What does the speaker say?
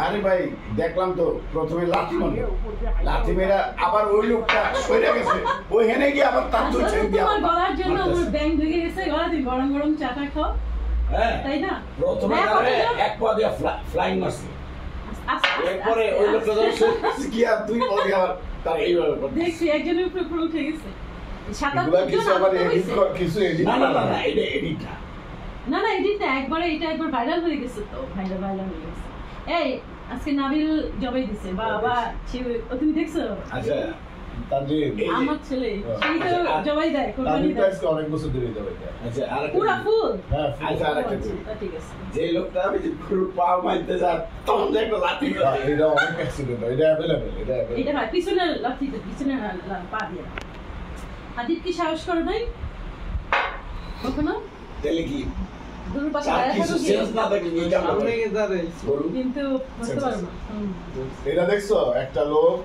আরে ভাই দেখলাম তো প্রথমে লাথি মারলো, লাথি মেরা আবার ওই লোকটা সরে গেছে, ওই হেনে গিয়ে আবার তার দুই ছেড়ে দিয়ে তোমার গলার জন্য আমার ব্যাং ঢুকে গেছে গলা, তুমি গরম গরম চাটা খাও, তাই না? প্রথমে এক পা দিয়ে ফ্লাইং মারছে, এরপরে ওই লোকটা গিয়া দুই পা দিয়ে আবার তার এইভাবে দেখছি একজনের উপরে পুরো উঠে গেছে। এগুলা কিছু আবার এডিট কিছু এডিট না না না এটা এডিট না, না না এডিট না, একবারে এটা একবার ভাইরাল হয়ে গেছে, তো ভাইরাল হয়ে গেছে। এই আজকে নাবিল জবাই দিছে বাবা, তুমি দেখছো? আচ্ছা আমার ছেলে সেই তো জবাই দেয়, কোরবানি দেয় অনেক বছর ধরে জবাই দেয়। আচ্ছা আর পুরো ফুল। আচ্ছা আরেকটা ঠিক আছে, যে লোকটা আমি যে পুরো পা মারতে যা তখন যে একটা লাথি এটা অনেক অ্যাক্সিডেন্ট, এটা अवेलेबल, এটা হয় পিছনে লাথি, পিছনে পা দিয়ে। হাদিদ কি সাহস করে নাই কখনো? তাহলে কি দুটো পাশে আর কিছু সেন্স না থাকে এটা কিন্তু বলতে পারবো না। এটা দেখছো একটা লোক